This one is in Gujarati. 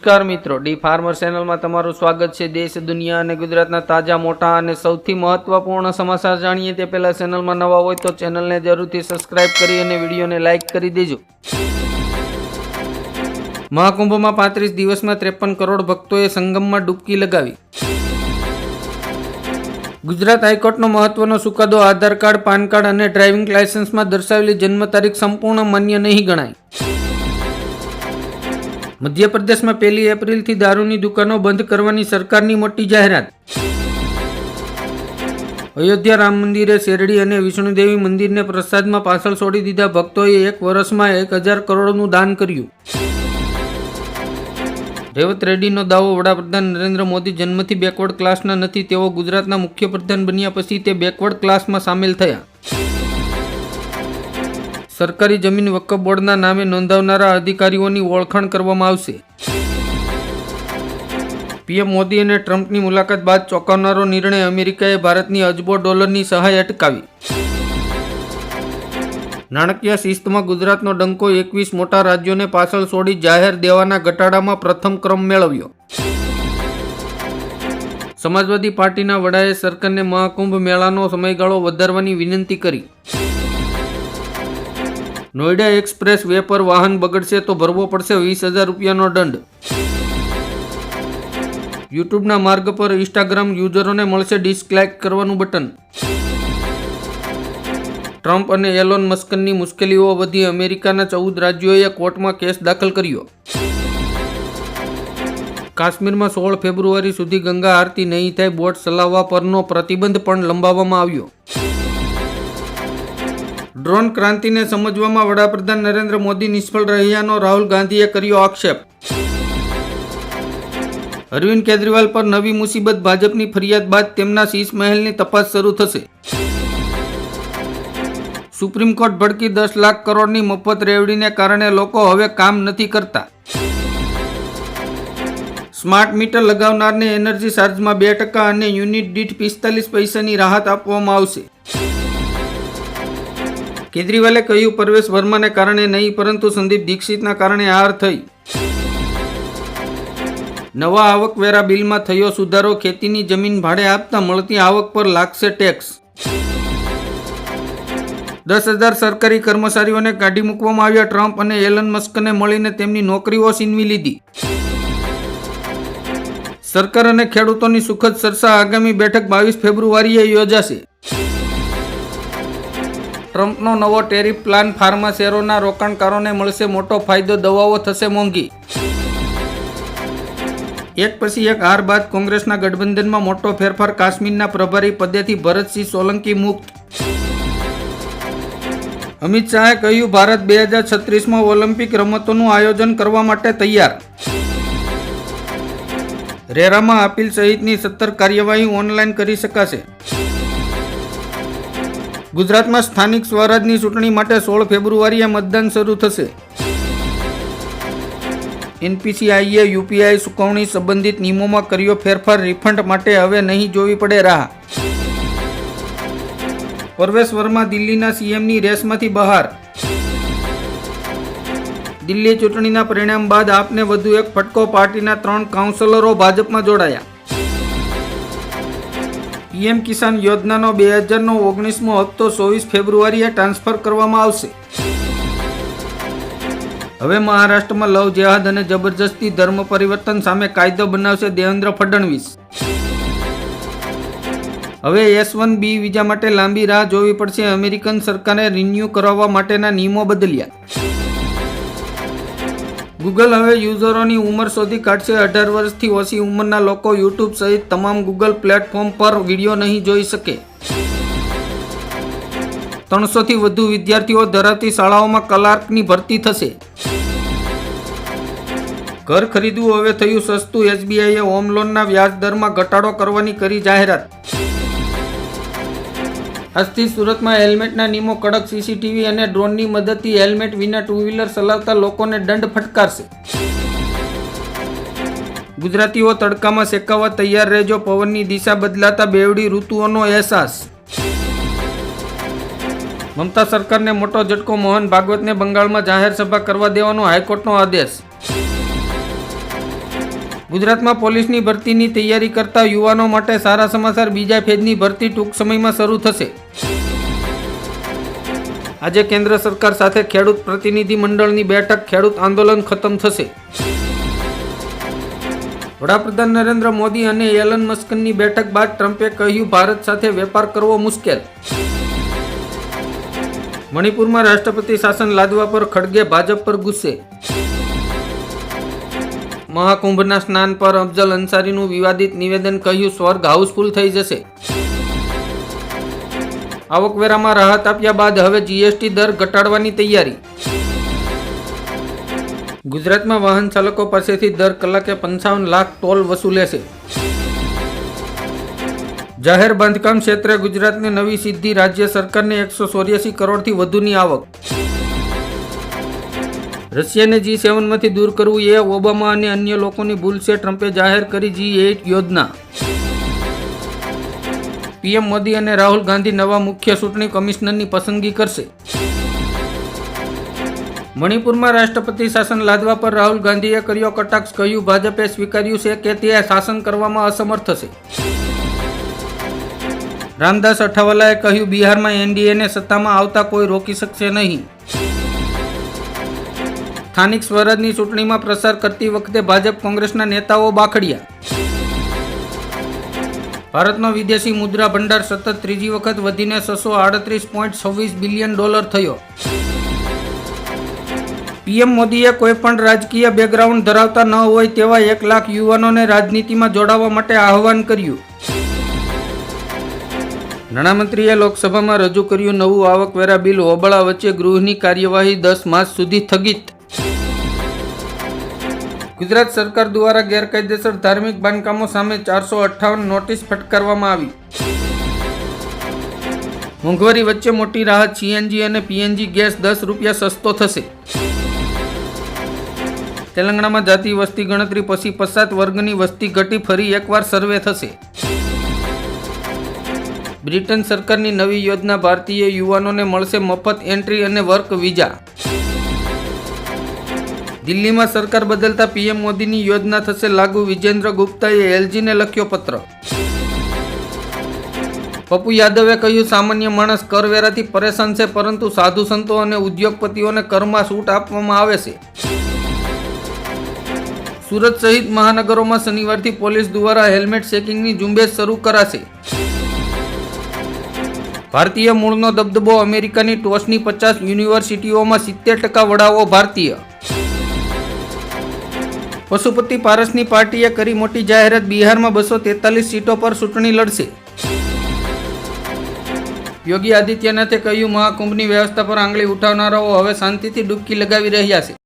નમસ્કાર મિત્રો, ડી ફાર્મર ચેનલમાં તમારું સ્વાગત છે। દેશ, દુનિયા અને ગુજરાતના તાજા, મોટા અને સૌથી મહત્વપૂર્ણ સમાચાર જાણીએ તે પહેલા ચેનલમાં નવા હોય તો ચેનલને જરૂરથી સબસ્ક્રાઇબ કરી અને વિડીયોને લાઇક કરી દેજો। મહાકુંભમાં 35 દિવસમાં 53 કરોડ ભક્તોએ સંગમમાં ડૂબકી લગાવી। ગુજરાત હાઈકોર્ટનો મહત્વનો ચુકાદો, આધાર કાર્ડ, પાન કાર્ડ અને ડ્રાઇવિંગ લાયસન્સમાં દર્શાવેલી જન્મ તારીખ સંપૂર્ણ માન્ય નહીં ગણાય। મધ્યપ્રદેશમાં 1 એપ્રિલથી દારૂની દુકાનો બંધ કરવાની સરકારની મોટી જાહેરાત। અયોધ્યા રામ મંદિરે શેરડી અને વિષ્ણુદેવી મંદિરને પ્રસાદમાં પાછળ છોડી દીધા ભક્તોએ 1 વર્ષમાં 1000 કરોડનું દાન કર્યું। રેવત રેડ્ડીનો દાવો, વડાપ્રધાન નરેન્દ્ર મોદી જન્મથી બેકવર્ડ ક્લાસના નથી, તેઓ ગુજરાતના મુખ્યપ્રધાન બન્યા પછી તે બેકવર્ડ ક્લાસમાં સામેલ થયા। સરકારી જમીન વકફ બોર્ડના નામે નોંધાવનારા અધિકારીઓની ઓળખાણ કરવામાં આવશે। પીએમ મોદી અને ટ્રમ્પની મુલાકાત બાદ ચોંકાવનારો નિર્ણય, અમેરિકાએ ભારતની અજબો ડોલરની સહાય અટકાવી। નાણાકીય શિસ્તમાં ગુજરાતનો ડંકો, 21 મોટા રાજ્યોને પાછળ છોડી જાહેર દેવાના ઘટાડામાં પ્રથમ ક્રમ મેળવ્યો। સમાજવાદી પાર્ટીના વડાએ સરકારને મહાકુંભ મેળાનો સમયગાળો વધારવાની વિનંતી કરી। નોઈડા એક્સપ્રેસ વે પર વાહન બગડશે તો ભરવો પડશે 20,000 રૂપિયાનો દંડ। યુટ્યુબના માર્ગ પર ઇન્સ્ટાગ્રામ યુઝરોને મળશે ડિસલાઇક કરવાનું બટન। ટ્રમ્પ અને એલોન મસ્કની મુશ્કેલીઓ વધી, અમેરિકાના 14 રાજ્યોએ કોર્ટમાં કેસ દાખલ કર્યો। કાશ્મીરમાં 16 ફેબ્રુઆરી સુધી ગંગા આરતી નહીં થાય, બોટ ચલાવવા પરનો પ્રતિબંધ પણ લંબાવવામાં આવ્યો। ડ્રોન ક્રાંતિને સમજવામાં વડાપ્રધાન નરેન્દ્ર મોદી નિષ્ફળ રહ્યાનો રાહુલ ગાંધીએ કર્યો આક્ષેપ। અરવિંદ કેજરીવાલ પર નવી મુસીબત, ભાજપની ફરિયાદ બાદ તેમના શીશ મહેલની તપાસ શરૂ થશે। સુપ્રીમ કોર્ટ ભડકી, 10 લાખ કરોડની મફત રેવડીને કારણે લોકો હવે કામ નથી કરતા। સ્માર્ટ મીટર લગાવનારને એનર્જી ચાર્જમાં 2% અને યુનિટ દીઠ 45 પૈસાની રાહત આપવામાં આવશે। કેજરીવાલે કહ્યું, પરવેશ વર્માને કારણે નહીં પરંતુ સંદીપ દીક્ષિતના કારણે હાર થઈ। નવા આવકવેરા બિલમાં થયો સુધારો, ખેતીની જમીન ભાડે આપતા મળતી આવક પર લાગશે ટેક્સ। 10,000 સરકારી કર્મચારીઓને કાઢી મૂકવામાં આવ્યા, ટ્રમ્પ અને એલન મસ્કને મળીને તેમની નોકરીઓ છીનવી લીધી। સરકાર અને ખેડૂતોની સુખદ ચર્ચા, આગામી બેઠક 22 ફેબ્રુઆરીએ યોજાશે। ટ્રમ્પનો નવો ટેરિફ પ્લાન, ફાર્મા શેરોના રોકાણકારોને મળશે મોટો ફાયદો, દવાઓ થશે મોંઘી। એક પછી એક હાર બાદ કોંગ્રેસના ગઠબંધનમાં મોટો ફેરફાર, કાશ્મીરના પ્રભારી પદેથી ભરતસિંહ સોલંકી મુક્ત। અમિત શાહે કહ્યું, ભારત 2036માં ઓલિમ્પિક રમતોનું આયોજન કરવા માટે તૈયાર। રેરામાં અપીલ સહિતની 17 કાર્યવાહી ઓનલાઈન કરી શકાશે। ગુજરાતમાં સ્થાનિક સ્વરાજની ચૂંટણી માટે 16 ફેબ્રુઆરીએ મતદાન શરૂ થશે। એનપીસીઆઈએ યુપીઆઈ ચૂકવણી સંબંધિત નિયમોમાં કર્યો ફેરફાર, રિફંડ માટે હવે નહીં જોવી પડે રાહ। પરવેશ વર્મા દિલ્હીના સીએમની રેસમાંથી બહાર। દિલ્હી ચૂંટણીના પરિણામ બાદ આપને વધુ એક ફટકો, પાર્ટીના 3 કાઉન્સિલરો ભાજપમાં જોડાયા। પીએમ કિસાન યોજનાનો 2019મો હપ્તો 24 ફેબ્રુઆરીએ ટ્રાન્સફર કરવામાં આવશે। હવે મહારાષ્ટ્રમાં લવ જેહાદ અને જબરજસ્તી ધર્મ પરિવર્તન સામે કાયદો બનાવશે દેવેન્દ્ર ફડણવીસ। હવે H-1B વિઝા માટે લાંબી રાહ જોવી પડશે, અમેરિકન સરકારે રિન્યૂ કરાવવા માટેના નિયમો બદલ્યા। ગૂગલ હવે યુઝરોની ઉંમર શોધી કાઢશે, 18 વર્ષથી ઓછી ઉંમરના લોકો યુટ્યુબ સહિત તમામ ગૂગલ પ્લેટફોર્મ પર વિડીયો નહીં જોઈ શકે। 300થી વધુ વિદ્યાર્થીઓ ધરાવતી શાળાઓમાં ક્લાર્કની ભરતી થશે। ઘર ખરીદવું હવે થયું સસ્તું, એસબીઆઈએ હોમ લોનના વ્યાજ દરમાં ઘટાડો કરવાની કરી જાહેરાત। આજથી સુરતમાં હેલ્મેટના નિયમો કડક, સીસીટીવી અને ડ્રોનની મદદથી હેલ્મેટ વિના 2 વ્હીલર ચલાવતા લોકોને દંડ ફટકારશે। ગુજરાતીઓ તડકામાં શેકાવા તૈયાર રહેજો, પવનની દિશા બદલાતા બેવડી ઋતુઓનો અહેસાસ। મમતા સરકારને મોટો ઝટકો, મોહન ભાગવતને બંગાળમાં જાહેર સભા કરવા દેવાનો હાઈકોર્ટનો આદેશ। ગુજરાતમાં પોલીસની ભરતીની તૈયારી કરતા યુવાનો માટે સારા સમાચાર. બીજા ફેઝની ભરતી ટૂંક સમયમાં શરૂ થશે. આજે કેન્દ્ર સરકાર સાથે ખેડૂત પ્રતિનિધિ મંડળની બેઠક. ખેડૂત આંદોલન ખતમ થશે. વડાપ્રધાન નરેન્દ્ર મોદી અને એલન મસ્કની બેઠક બાદ ટ્રમ્પે કહ્યું ભારત સાથે વેપાર કરવો મુશ્કેલ. મણિપુરમાં રાષ્ટ્રપતિ શાસન લાદવા પર ખડગે ભાજપ પર ગુસ્સે. મહાકુંભના સ્નાન પર અફઝલ અંસારીનું વિવાદિત નિવેદન. કહ્યું સ્વર્ગ હાઉસફુલ થઈ જશે. આવકવેરામાં રાહત આપ્યા બાદ હવે જીએસટી દર ઘટાડવાની તૈયારી. ગુજરાતમાં વાહન ચાલકો પાસેથી દર કલાકે 55 લાખ ટોલ વસૂલે છે. જાહેર બાંધકામ ક્ષેત્રે ગુજરાતને નવી સિદ્ધિ. રાજ્ય સરકારને 184 કરોડથી વધુની આવક. રશિયાને G7 માંથી દૂર કરવું એ ઓબામા અને અન્ય લોકોની ભૂલ છે. ટ્રમ્પે જાહેર કરી G8 યોજના. પીએમ મોદી અને રાહુલ ગાંધી નવા મુખ્ય ચૂંટણી કમિશનરની પસંદગી કરશે. મણિપુરમાં રાષ્ટ્રપતિ શાસન લાદવા પર રાહુલ ગાંધીએ કર્યો કટાક્ષ. કહ્યું ભાજપે સ્વીકાર્યું છે કે તે શાસન કરવામાં અસમર્થ છે. રામદાસ અઠાવાલાએ કહ્યું બિહારમાં એનડીએને સત્તામાં આવતા કોઈ રોકી શકશે નહીં. સ્થાનિક સ્વરાજની ચૂંટણીમાં પ્રચાર કરતી વખતે ભાજપ કોંગ્રેસના નેતાઓ બાખડ્યા. ભારતનો વિદેશી મુદ્રા ભંડાર સતત ત્રીજી વખત વધીને $638.26 બિલિયન થયો. પીએમ મોદીએ કોઈ પણ રાજકીય બેકગ્રાઉન્ડ ધરાવતા ન હોય તેવા 1 લાખ યુવાનોને રાજનીતિમાં જોડાવા માટે આહવાન કર્યું. નાણામંત્રીએ લોકસભામાં રજૂ કર્યું નવું આવકવેરા બિલ. હોબાળા વચ્ચે ગૃહની કાર્યવાહી 10 માર્ચ સુધી સ્થગિત. ગુજરાત સરકાર દ્વારા ગેરકાયદેસર ધાર્મિક બાંધકામો સામે 458 નોટિસ ફટકારવામાં આવી. મોંઘવારી વચ્ચે મોટી રાહત. સીએનજી અને પીએનજી ગેસ ₹10 સસ્તો થશે. તેલંગાણામાં જાતિ વસ્તી ગણતરી પછી પછાત વર્ગની વસ્તી ઘટી. ફરી એકવાર સર્વે થશે. બ્રિટન સરકારની નવી યોજના. ભારતીય યુવાનોને મળશે મફત એન્ટ્રી અને વર્ક વિઝા. દિલ્હીમાં સરકાર બદલતા પીએમ મોદીની યોજના થશે લાગુ. વિજેન્દ્ર ગુપ્તાએ એલજીને લખ્યો પત્ર. પપ્પુ યાદવે કહ્યું સામાન્ય માણસ કરવેરાથી પરેશાન છે, પરંતુ સાધુ સંતો અને ઉદ્યોગપતિઓને કરમાં છૂટ આપવામાં આવે છે. સુરત સહિત મહાનગરોમાં શનિવારથી પોલીસ દ્વારા હેલ્મેટ ચેકિંગની ઝુંબેશ શરૂ કરાશે. ભારતીય મૂળનો દબદબો. અમેરિકાની ટોચની 50 યુનિવર્સિટીઓમાં 70% વડાઓ ભારતીય. પશુપતિ પારસની પાર્ટીએ કરી મોટી જાહેરાત. બિહારમાં 243 સીટો પર ચૂંટણી લડશે. યોગી આદિત્યનાથે કહ્યું મહાકુંભની વ્યવસ્થા પર આંગળી ઉઠાવનારાઓ હવે શાંતિથી ડૂબકી લગાવી રહ્યા છે.